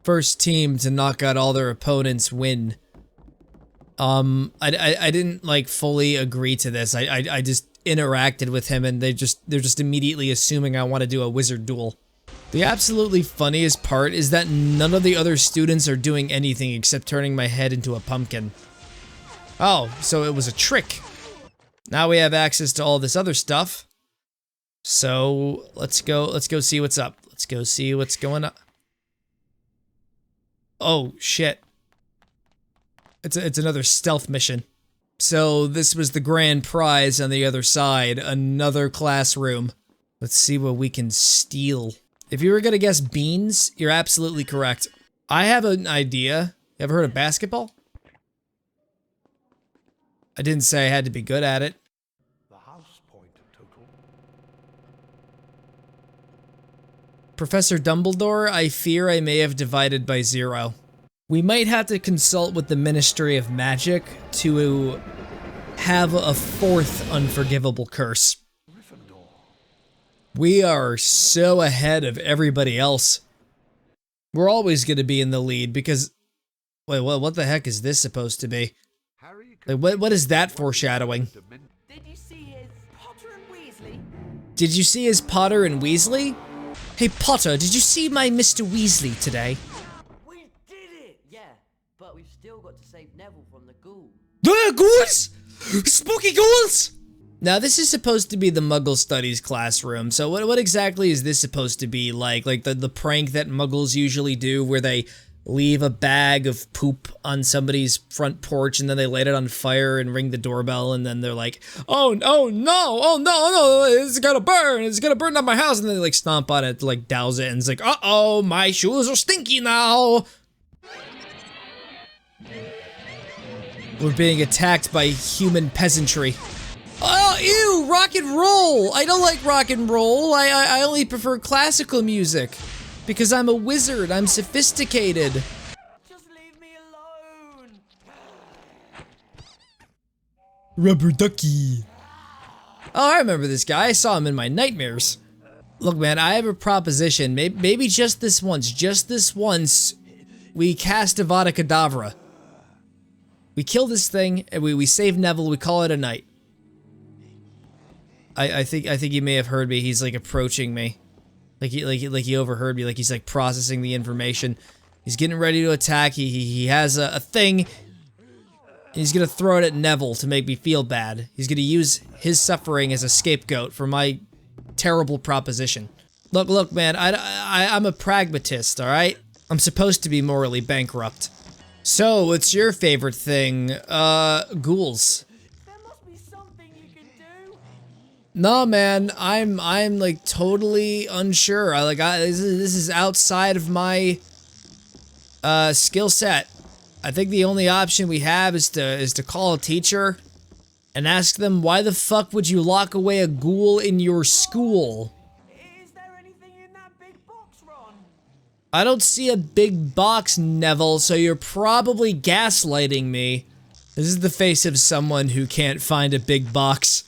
First team to knock out all their opponents win. I didn't like fully agree to this. I just interacted with him and they're just immediately assuming I want to do a wizard duel. The absolutely funniest part is that none of the other students are doing anything except turning my head into a pumpkin. Oh, so it was a trick. Now we have access to all this other stuff. So let's go see what's up. Let's go see what's going on. Oh shit. It's another stealth mission. So this was the grand prize on the other side, another classroom. Let's see what we can steal. If you were gonna guess beans, you're absolutely correct. I have an idea. You ever heard of basketball? I didn't say I had to be good at it. The house point total. Professor Dumbledore, I fear I may have divided by 0. We might have to consult with the Ministry of Magic to have a 4th unforgivable curse. Gryffindor. We are so ahead of everybody else. We're always going to be in the lead because... Wait, what the heck is this supposed to be? Like, what is that foreshadowing? Did you see his Potter and Weasley? Did you see his Potter and Weasley? Hey Potter, did you see my Mr. Weasley today? We did it! Yeah, but we've still got to save Neville from the ghoul. The ghouls! Spooky ghouls! Now this is supposed to be the Muggle Studies classroom, so what exactly is this supposed to be like? Like the prank that Muggles usually do where they leave a bag of poop on somebody's front porch and then they light it on fire and ring the doorbell and then they're like, oh no, it's gonna burn down my house, and then they like stomp on it to like douse it and it's like, uh-oh, my shoes are stinky now. We're being attacked by human peasantry. Oh, ew, rock and roll. I don't like rock and roll. I only prefer classical music. Because I'm a wizard, I'm sophisticated. Just leave me alone. Rubber ducky. Oh, I remember this guy. I saw him in my nightmares. Look, man, I have a proposition. Maybe just this once, we cast Avada Kedavra. We kill this thing, and we save Neville, we call it a night. I think he may have heard me. He's like approaching me. Like he overheard me, like he's like processing the information. He's getting ready to attack. He has a thing. And he's gonna throw it at Neville to make me feel bad. He's gonna use his suffering as a scapegoat for my terrible proposition. Look, man, I'm a pragmatist, all right? I'm supposed to be morally bankrupt. So, what's your favorite thing? Ghouls. There must be something you can do. No, man, I'm like totally unsure. This is outside of my skill set. I think the only option we have is to call a teacher and ask them, why the fuck would you lock away a ghoul in your school? Is there anything in that big box, Ron? I don't see a big box, Neville, so you're probably gaslighting me. This is the face of someone who can't find a big box.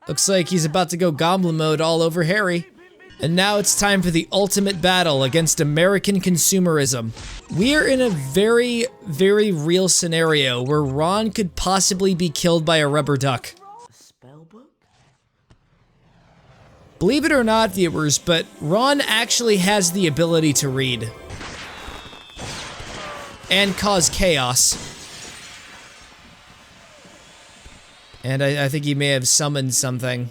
Looks like he's about to go Goblin mode all over Harry. And now it's time for the ultimate battle against American consumerism. We are in a very, very real scenario where Ron could possibly be killed by a rubber duck. A spell book? Believe it or not, viewers, but Ron actually has the ability to read. And cause chaos. And I think he may have summoned something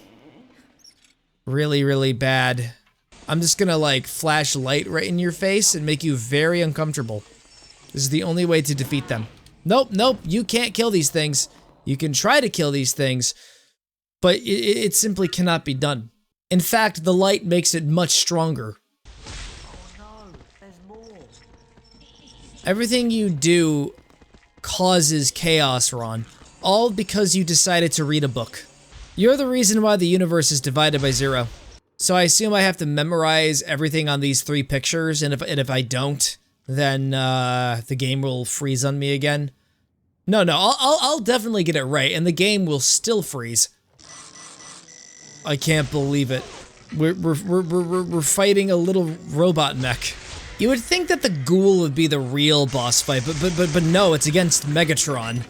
really, really bad. I'm just gonna like flash light right in your face and make you very uncomfortable. This is the only way to defeat them. Nope, you can't kill these things. You can try to kill these things, but it simply cannot be done. In fact, the light makes it much stronger. Oh no, there's more. Everything you do causes chaos, Ron. All because you decided to read a book. You're the reason why the universe is divided by 0. So I assume I have to memorize everything on these 3 pictures, and if I don't, then the game will freeze on me again. No, I'll definitely get it right, and the game will still freeze. I can't believe it. We're fighting a little robot mech. You would think that the ghoul would be the real boss fight, but no, it's against Megatron.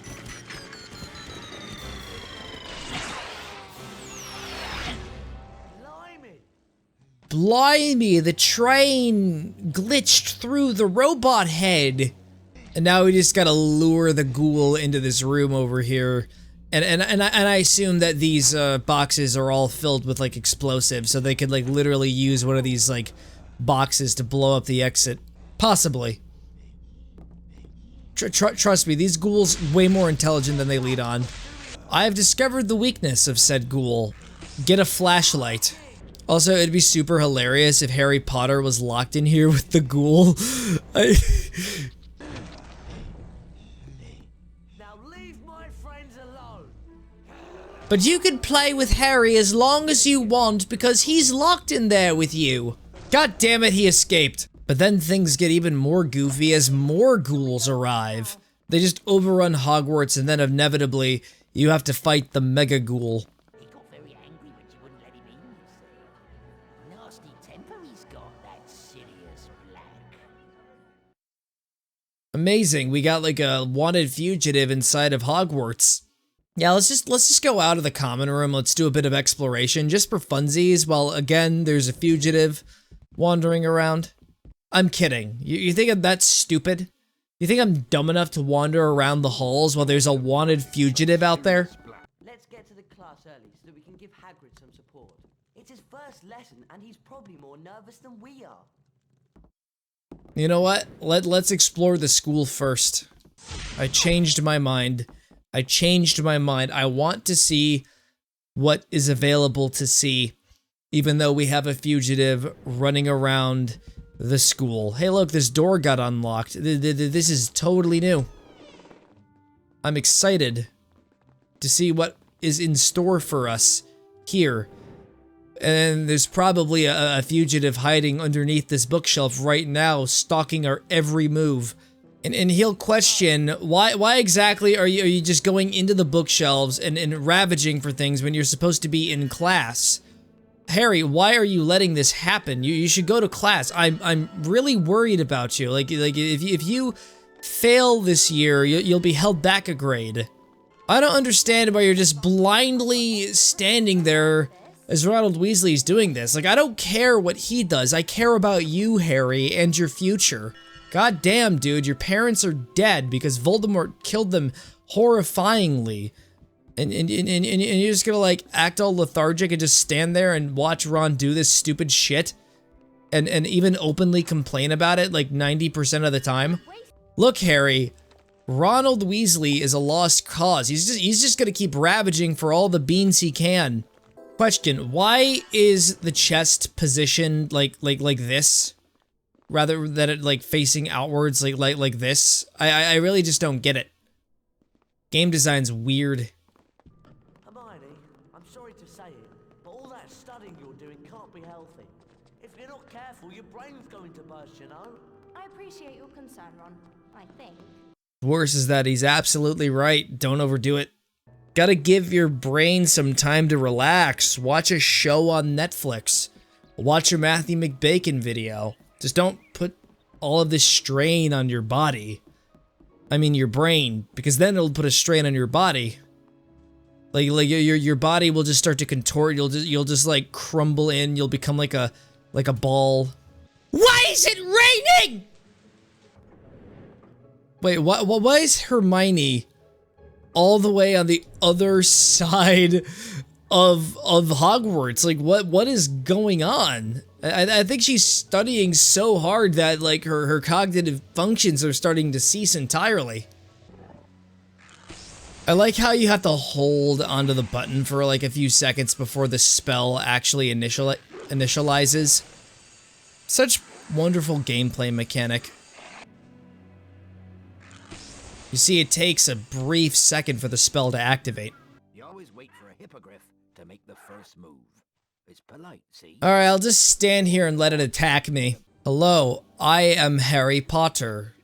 Blimey, the train glitched through the robot head. And now we just gotta lure the ghoul into this room over here. And I assume that these boxes are all filled with like explosives, so they could like literally use one of these like boxes to blow up the exit. Possibly. Trust me, these ghouls way more intelligent than they lead on. I have discovered the weakness of said ghoul. Get a flashlight. Also, it'd be super hilarious if Harry Potter was locked in here with the ghoul. Now leave my friends alone. But you could play with Harry as long as you want because he's locked in there with you. God damn it, he escaped. But then things get even more goofy as more ghouls arrive. They just overrun Hogwarts and then inevitably you have to fight the Mega Ghoul. He got very angry when you wouldn't let him in, you see. Nasty temper he's got, that Sirius Black. Amazing, we got like a wanted fugitive inside of Hogwarts. Yeah, let's just go out of the common room. Let's do a bit of exploration just for funsies while again there's a fugitive wandering around. I'm kidding. You think I'm that stupid? You think I'm dumb enough to wander around the halls while there's a wanted fugitive out there? Let's get to the class early so that we can give Hagrid some support. It's his first lesson and he's probably more nervous than we are. You know what? Let's explore the school first. I changed my mind. I want to see what is available to see, even though we have a fugitive running around the school. Hey look, this door got unlocked. This is totally new. I'm excited to see what is in store for us here. And there's probably a fugitive hiding underneath this bookshelf right now, stalking our every move. And he'll question, why exactly are you just going into the bookshelves and ravaging for things when you're supposed to be in class? Harry, why are you letting this happen? You should go to class. I'm really worried about you. Like if you fail this year, you'll be held back a grade. I don't understand why you're just blindly standing there as Ronald Weasley's doing this. Like, I don't care what he does. I care about you, Harry, and your future. God damn, dude, your parents are dead because Voldemort killed them horrifyingly. And you're just gonna, like, act all lethargic and just stand there and watch Ron do this stupid shit? And even openly complain about it, like, 90% of the time? Look, Harry, Ronald Weasley is a lost cause. He's just gonna keep ravaging for all the beans he can. Question, why is the chest positioned like this? Rather than it like facing outwards like this? I really just don't get it. Game design's weird. Hermione, I'm sorry to say it, but all that studying you're doing can't be healthy. If you're not careful, your brain's going to burst, you know? I appreciate your concern, Ron. I think. Worse is that he's absolutely right. Don't overdo it. Gotta give your brain some time to relax. Watch a show on Netflix. Watch a Matthew McBacon video. Just don't put all of this strain on your body. I mean your brain, because then it'll put a strain on your body. Like your body will just start to contort. You'll just like crumble in. You'll become like a ball. Why is it raining? Wait, why is Hermione all the way on the other side of Hogwarts? Like, what is going on? I think she's studying so hard that, like, her cognitive functions are starting to cease entirely. I like how you have to hold onto the button for, like, a few seconds before the spell actually initializes. Such wonderful gameplay mechanic. You see, it takes a brief second for the spell to activate. You always wait for a hippogriff to make the first move. It's polite, see? Alright, I'll just stand here and let it attack me. Hello, I am Harry Potter.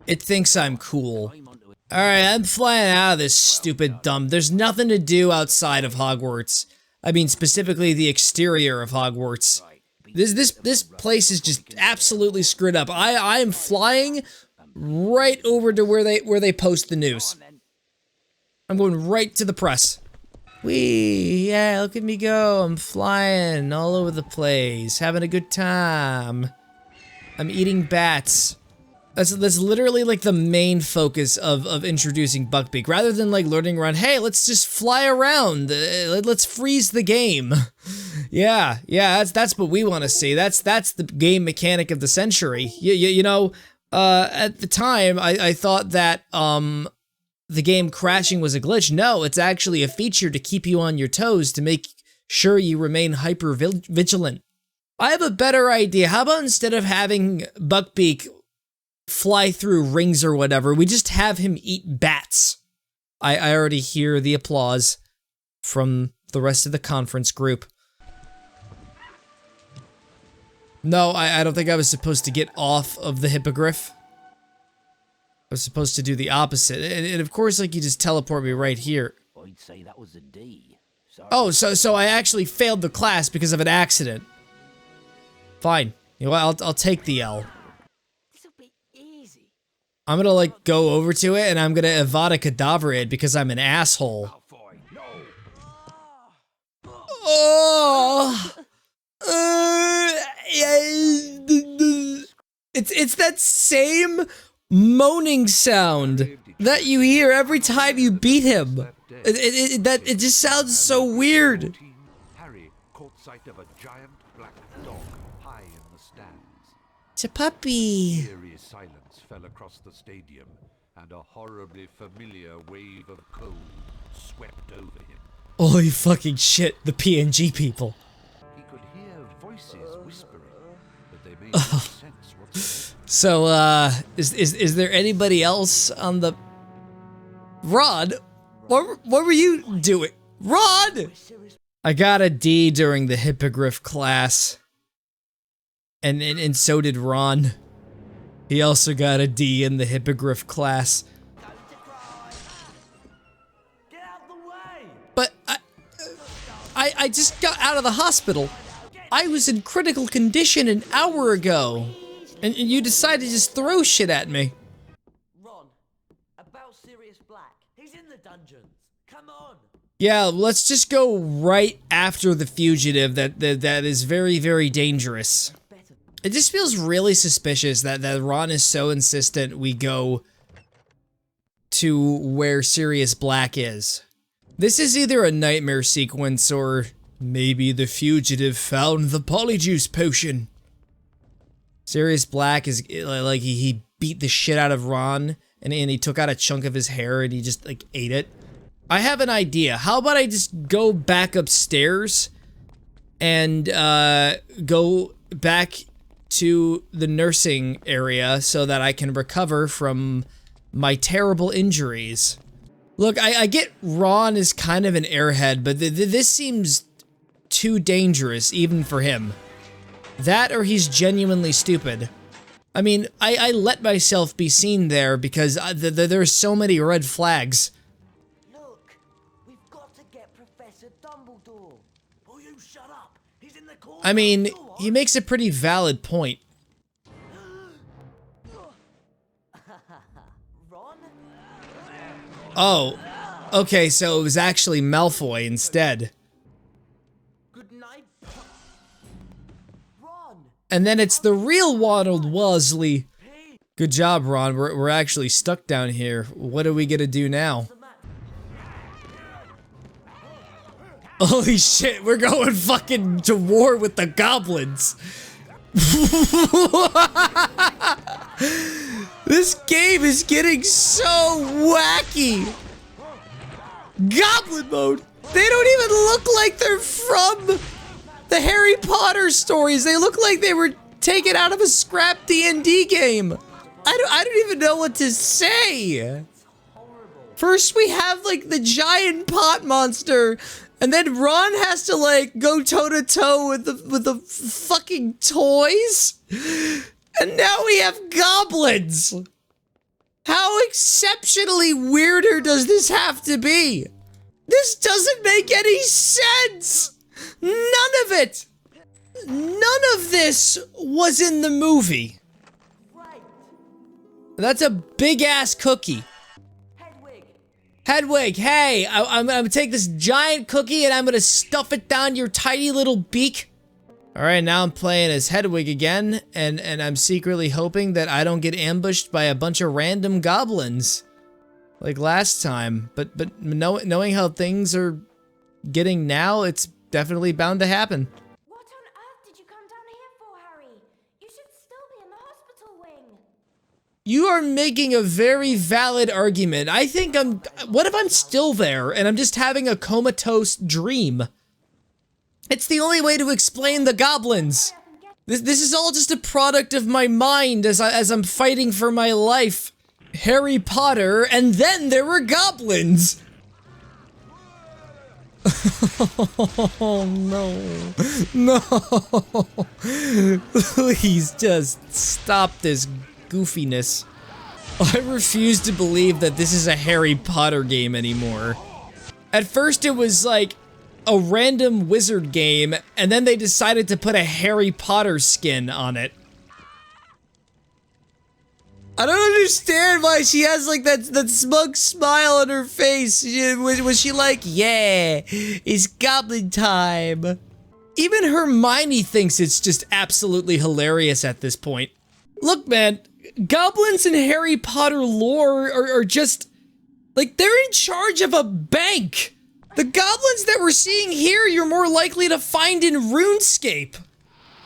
It thinks I'm cool. I'm onto it. Alright, I'm flying out of this stupid dump. There's nothing to do outside of Hogwarts. I mean, specifically the exterior of Hogwarts. This place is just absolutely screwed up. I am flying right over to where they post the news. I'm going right to the press. Whee! Yeah, look at me go. I'm flying all over the place, having a good time. I'm eating bats. That's literally like the main focus of introducing Buckbeak. Rather than like learning around, hey, let's just fly around. Let's freeze the game. Yeah, that's what we want to see. That's the game mechanic of the century. You know, at the time, I thought that the game crashing was a glitch. No, it's actually a feature to keep you on your toes to make sure you remain hyper vigilant. I have a better idea. How about instead of having Buckbeak fly through rings or whatever, we just have him eat bats? I already hear the applause from the rest of the conference group. No, I don't think I was supposed to get off of the hippogriff. I was supposed to do the opposite. And of course, like, you just teleport me right here. I'd say that was a D. Sorry. Oh, so I actually failed the class because of an accident. Fine. You know what, I'll take the L. This'll be easy. I'm gonna, like, go over to it and I'm gonna Avada Kedavra it because I'm an asshole. Oh! It's that same moaning sound that you hear every time you beat him. It just sounds so weird. Harry caught sight of a giant black dog high in the stands. It's a puppy. Eerie silence fell across the stadium, and a horribly familiar wave of cold swept over him. Holy fucking shit, the PNG people. He could hear voices whispering, but they made no sense whatsoever. So, is there anybody else on the... Rod? What were you doing? Rod! I got a D during the hippogriff class. And so did Ron. He also got a D in the hippogriff class. Get out the way! But I just got out of the hospital. I was in critical condition an hour ago. And you decided to just throw shit at me. Ron, about Sirius Black. He's in the dungeons. Come on. Yeah, let's just go right after the fugitive that is very, very dangerous. It just feels really suspicious that Ron is so insistent we go to where Sirius Black is. This is either a nightmare sequence or maybe the fugitive found the polyjuice potion. Sirius Black is like he beat the shit out of Ron and he took out a chunk of his hair and he just like ate it. I have an idea. How about I just go back upstairs and go back to the nursing area so that I can recover from my terrible injuries. Look, I get Ron is kind of an airhead, but this seems too dangerous even for him. That or he's genuinely stupid. I mean, I let myself be seen there because there are so many red flags. Look, we've got to get Professor Dumbledore. Oh, you shut up. He's in the corner. I mean, Go on. he makes a pretty valid point. Ron? Oh, okay, so it was actually Malfoy instead. Good night. Ron! And then it's the real Ronald Weasley. Good job, Ron. We're actually stuck down here. What are we gonna do now? Holy shit, we're going fucking to war with the goblins. This game is getting so wacky. Goblin mode. They don't even look like they're from the Harry Potter stories. They look like they were taken out of a scrap D&D game. I don't even know what to say. First we have like the giant pot monster, and then Ron has to like go toe to toe with the fucking toys, and now we have goblins. How exceptionally weirder does this have to be? This doesn't make any sense! None of it! None of this was in the movie. Right. That's a big-ass cookie. Hedwig. Hedwig, hey, I'm gonna take this giant cookie and I'm gonna stuff it down your tiny little beak. Alright, now I'm playing as Hedwig again, and I'm secretly hoping that I don't get ambushed by a bunch of random goblins. Like last time, but knowing how things are getting now, it's definitely bound to happen. What on earth did you come down here for, Harry? You should still be in the hospital wing. You are making a very valid argument. I think what if I'm still there and I'm just having a comatose dream? It's the only way to explain the goblins. This is all just a product of my mind as I'm fighting for my life. Harry Potter, and then there were goblins! Oh no. No. Please just stop this goofiness. I refuse to believe that this is a Harry Potter game anymore. At first it was like a random wizard game, and then they decided to put a Harry Potter skin on it. I don't understand why she has like that smug smile on her face. Was she like, yeah, it's Goblin time? Even Hermione thinks it's just absolutely hilarious at this point. Look, man, goblins in Harry Potter lore are just, like, they're in charge of a bank. The goblins that we're seeing here, you're more likely to find in RuneScape.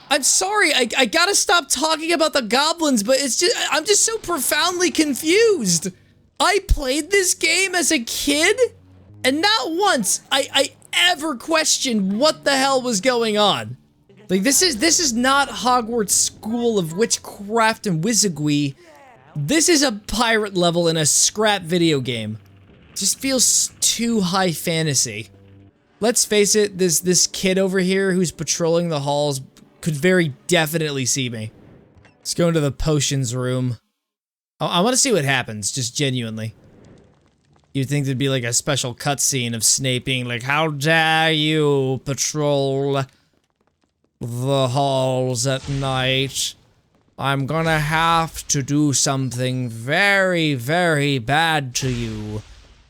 I'm sorry, I gotta stop talking about the goblins, but I'm just so profoundly confused. I played this game as a kid, and not once I ever questioned what the hell was going on. Like, this is not Hogwarts School of Witchcraft and Wizardry. This is a pirate level in a scrap video game. Just feels too high fantasy. Let's face it, this kid over here who's patrolling the halls could very definitely see me. Let's go into the potions room. I want to see what happens, just genuinely. You'd think there'd be like a special cutscene of Snape being like, how dare you patrol the halls at night? I'm gonna have to do something very, very bad to you.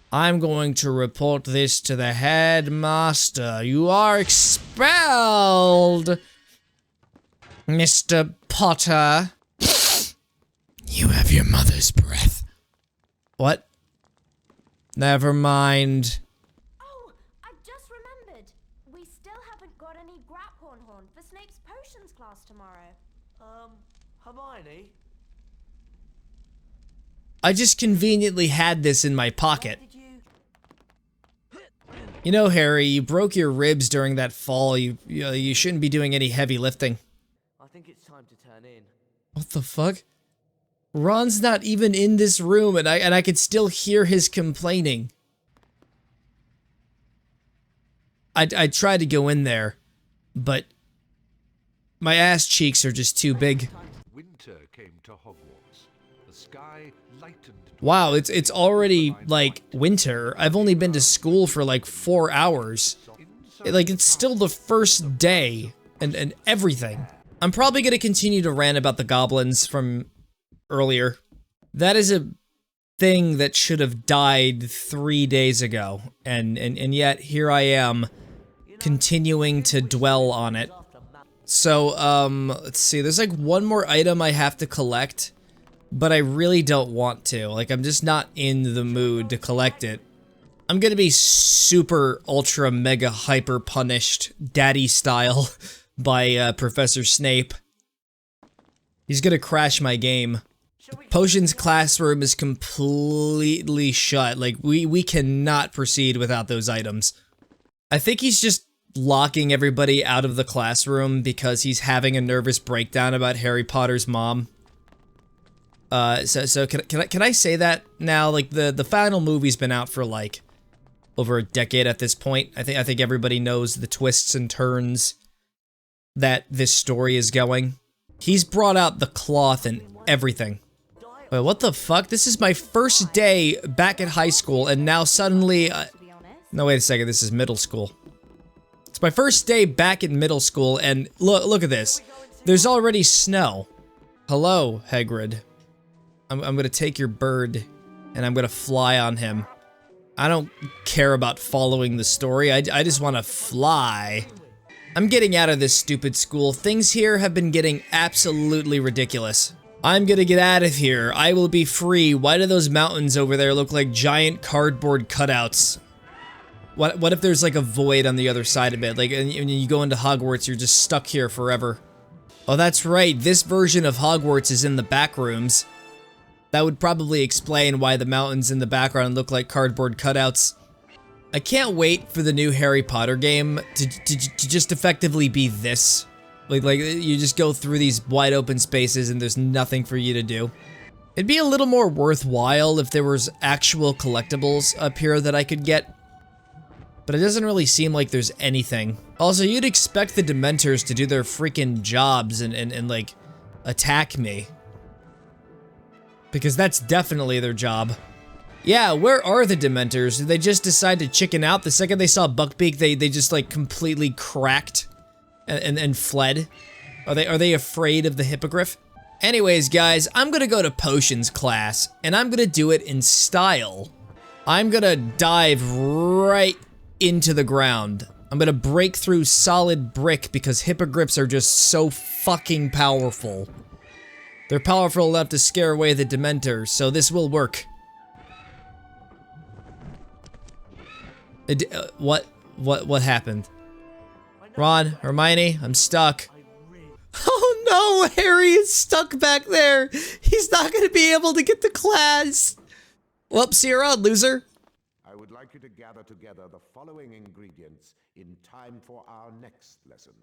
I'm going to report this to the headmaster. You are expelled, Mr. Potter. You have your mother's breath. What? Never mind. Oh, I just remembered. We still haven't got any Graphorn Horn for Snape's potions class tomorrow. Hermione? I just conveniently had this in my pocket. Did you... You know, Harry, you broke your ribs during that fall. You shouldn't be doing any heavy lifting. I think it's time to turn in. What the fuck? Ron's not even in this room, and I could still hear his complaining. I tried to go in there, but my ass cheeks are just too big. Winter came to Hogwarts. The sky lightened. Wow, it's already like winter. I've only been to school for like 4 hours. It's still the first day and everything. I'm probably gonna continue to rant about the goblins from earlier. That is a thing that should have died 3 days ago, and yet here I am continuing to dwell on it. So, let's see, there's like one more item I have to collect, but I really don't want to. Like, I'm just not in the mood to collect it. I'm gonna be super ultra mega hyper punished daddy style by Professor Snape. He's gonna crash my game. The potions classroom is completely shut. Like, we cannot proceed without those items. I think he's just locking everybody out of the classroom because he's having a nervous breakdown about Harry Potter's mom. So can I say that now? Like, the final movie's been out for like over a decade at this point. I think everybody knows the twists and turns that this story is going. He's brought out the cloth and everything. Wait, what the fuck? This is my first day back at high school, and now suddenly... To be honest. No, wait a second. This is middle school. It's my first day back in middle school, and look at this. There's already snow. Hello, Hagrid. I'm gonna take your bird, and I'm gonna fly on him. I don't care about following the story. I just want to fly. I'm getting out of this stupid school. Things here have been getting absolutely ridiculous. I'm gonna get out of here. I will be free. Why do those mountains over there look like giant cardboard cutouts? What if there's like a void on the other side of it? Like, and when you go into Hogwarts, you're just stuck here forever. Oh, that's right. This version of Hogwarts is in the back rooms. That would probably explain why the mountains in the background look like cardboard cutouts. I can't wait for the new Harry Potter game to just effectively be this. Like you just go through these wide open spaces and there's nothing for you to do. It'd be a little more worthwhile if there was actual collectibles up here that I could get. But it doesn't really seem like there's anything. Also, you'd expect the Dementors to do their freaking jobs and like, attack me. Because that's definitely their job. Yeah, where are the Dementors? Did they just decide to chicken out? The second they saw Buckbeak, they just like completely cracked and fled? Are they afraid of the Hippogriff? Anyways, guys, I'm gonna go to potions class, and I'm gonna do it in style. I'm gonna dive right into the ground. I'm gonna break through solid brick because Hippogriffs are just so fucking powerful. They're powerful enough to scare away the Dementors, so this will work. What happened? Ron, Hermione, I'm stuck. Oh no, Harry is stuck back there. He's not gonna be able to get to class. Well, see you around, loser. I would like you to gather together the following ingredients in time for our next lesson.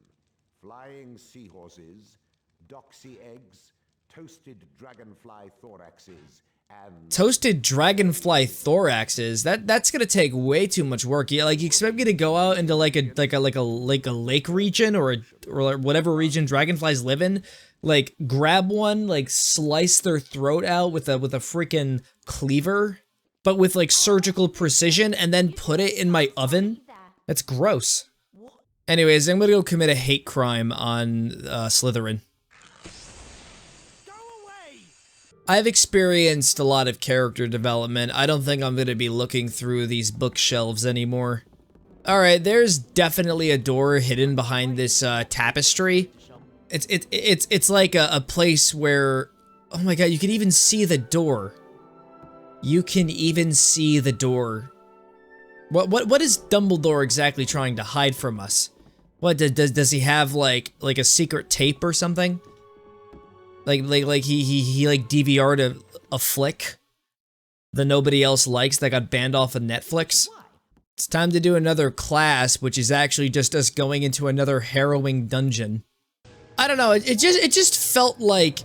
Flying seahorses, doxy eggs, toasted dragonfly thoraxes, and... Toasted dragonfly thoraxes? That's gonna take way too much work. You expect me to go out into like a lake region or whatever region dragonflies live in? Like, grab one, like slice their throat out with a freaking cleaver, but with like surgical precision, and then put it in my oven? That's gross. Anyways, I'm gonna go commit a hate crime on Slytherin. I've experienced a lot of character development. I don't think I'm gonna be looking through these bookshelves anymore. Alright, there's definitely a door hidden behind this tapestry. It's like a place where, oh my god, you can even see the door. You can even see the door. What is Dumbledore exactly trying to hide from us? What does he have like a secret tape or something? Like he like DVR'd a flick that nobody else likes that got banned off of Netflix? It's time to do another class, which is actually just us going into another harrowing dungeon. I don't know, it just felt like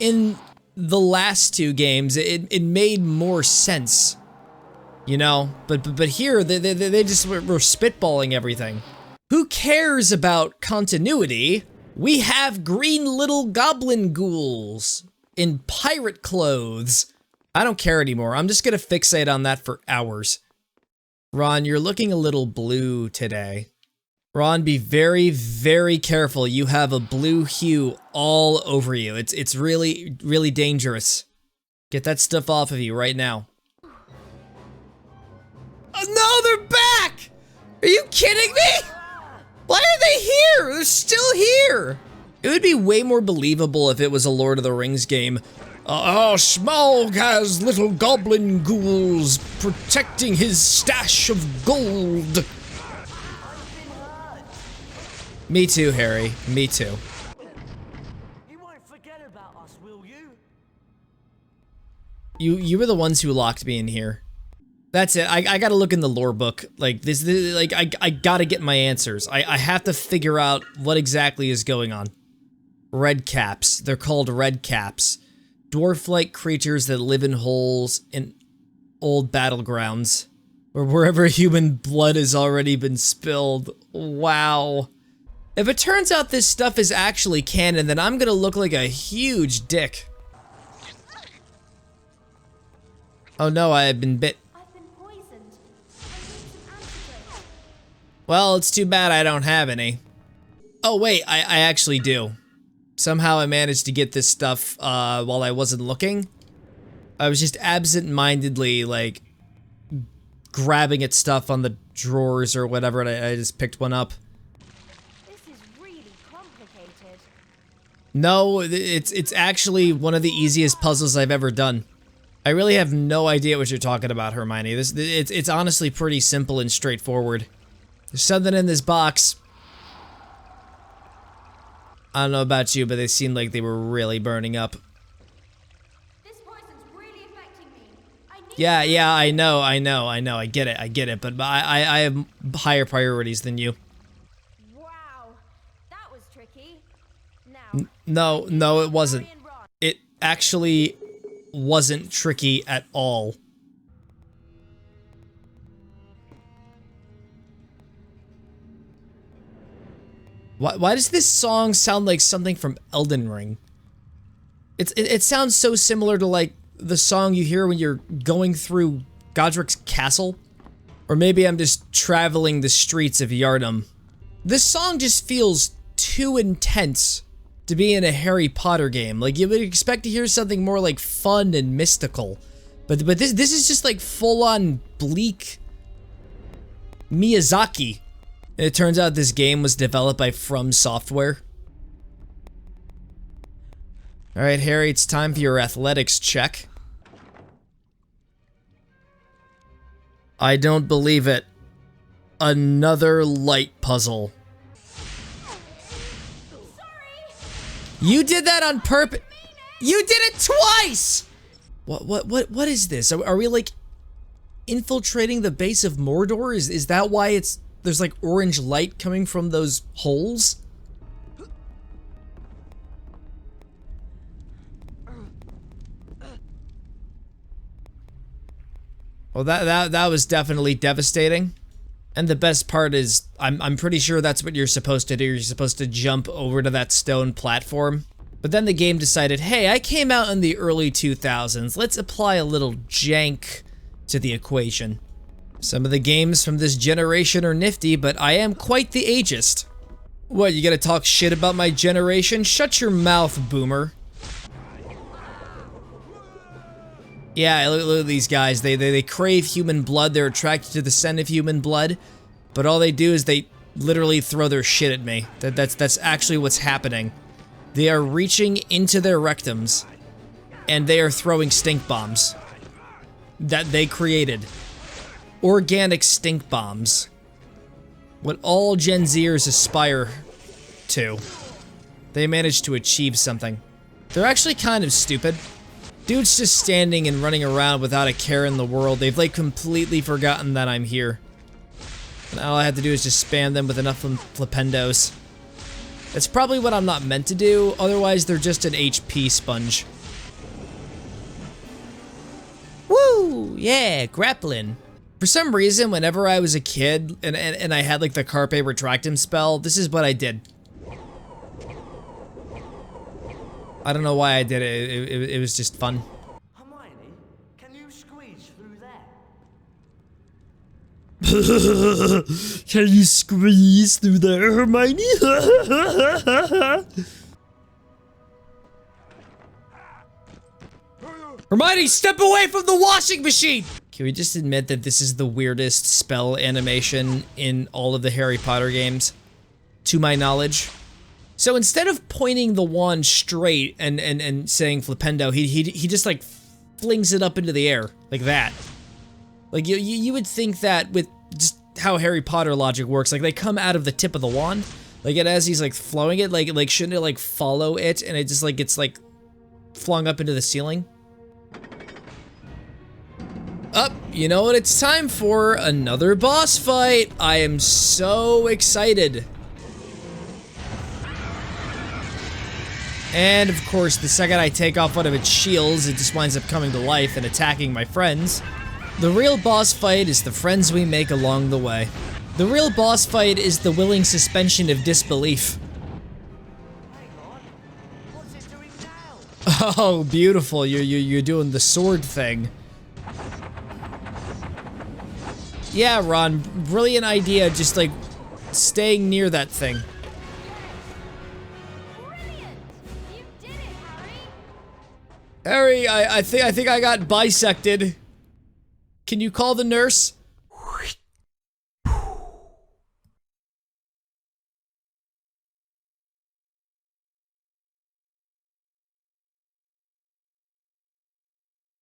in the last two games it made more sense. You know? But here they just were spitballing everything. Who cares about continuity? We have green little goblin ghouls in pirate clothes. I don't care anymore. I'm just gonna fixate on that for hours. Ron, you're looking a little blue today. Ron, be very, very careful. You have a blue hue all over you. It's really, really dangerous. Get that stuff off of you right now. Oh no, they're back! Are you kidding me? Why are they here? They're still here! It would be way more believable if it was a Lord of the Rings game. Smaug has little goblin ghouls protecting his stash of gold. Me too, Harry. Me too. You won't forget about us, will you? You were the ones who locked me in here. That's it. I gotta look in the lore book. Like this like I gotta get my answers. I have to figure out what exactly is going on. Red caps. They're called red caps. Dwarf-like creatures that live in holes in old battlegrounds, or wherever human blood has already been spilled. Wow. If it turns out this stuff is actually canon, then I'm gonna look like a huge dick. Oh no, I have been bit. I've been poisoned. I need some antidote. Well, it's too bad I don't have any. Oh wait, I actually do. Somehow I managed to get this stuff while I wasn't looking. I was just absent-mindedly, like, grabbing at stuff on the drawers or whatever, and I just picked one up. This is really complicated. No, it's actually one of the easiest puzzles I've ever done. I really have no idea what you're talking about, Hermione. It's honestly pretty simple and straightforward. There's something in this box. I don't know about you, but they seemed like they were really burning up. This poison's really affecting me. I need Yeah, I know. I get it, but I have higher priorities than you. Wow, that was tricky. Now, No, it wasn't. Harry and Ron. It actually wasn't tricky at all. Why does this song sound like something from Elden Ring? It sounds so similar to like the song you hear when you're going through Godric's castle. Or maybe I'm just traveling the streets of Yharnam. This song just feels too intense to be in a Harry Potter game. Like, you would expect to hear something more like fun and mystical. But this is just like full-on bleak Miyazaki. And it turns out this game was developed by From Software. Alright, Harry, it's time for your athletics check. I don't believe it. Another light puzzle. You did that on purpose. You did it twice! What is this? Are we like infiltrating the base of Mordor? Is that why there's like orange light coming from those holes? Well, that was definitely devastating. And the best part is, I'm pretty sure that's what you're supposed to do. You're supposed to jump over to that stone platform. But then the game decided, hey, I came out in the early 2000s. Let's apply a little jank to the equation. Some of the games from this generation are nifty, but I am quite the ageist. What, you gonna talk shit about my generation? Shut your mouth, boomer. Yeah, look at these guys. They crave human blood. They're attracted to the scent of human blood. But all they do is they literally throw their shit at me. That's actually what's happening. They are reaching into their rectums. And they are throwing stink bombs. That they created. Organic stink bombs. What all Gen Zers aspire to. They managed to achieve something. They're actually kind of stupid. Dude's just standing and running around without a care in the world. They've like completely forgotten that I'm here. And all I have to do is just spam them with enough flipendos. That's probably what I'm not meant to do, otherwise they're just an HP sponge. Woo! Yeah, grappling. For some reason, whenever I was a kid and I had like the Carpe Retractum spell, this is what I did. I don't know why I did it. It was just fun. Hermione, can you squeeze through there? Can you squeeze through there, Hermione? Hermione, step away from the washing machine! Can we just admit that this is the weirdest spell animation in all of the Harry Potter games? To my knowledge. So instead of pointing the wand straight and saying flipendo, he just like flings it up into the air like that. Like you would think that with just how Harry Potter logic works, like they come out of the tip of the wand, like as he's like flowing it, like shouldn't it like follow it and it just like gets like flung up into the ceiling? You know what it's time for? Another boss fight. I am so excited. And of course, the second I take off one of its shields, it just winds up coming to life and attacking my friends. The real boss fight is the friends we make along the way. The real boss fight is the willing suspension of disbelief. Hang on. What's it doing now? Oh, beautiful. You're doing the sword thing. Yeah, Ron, brilliant idea, just like staying near that thing. Brilliant! You did it, Harry! Harry, I think I got bisected. Can you call the nurse?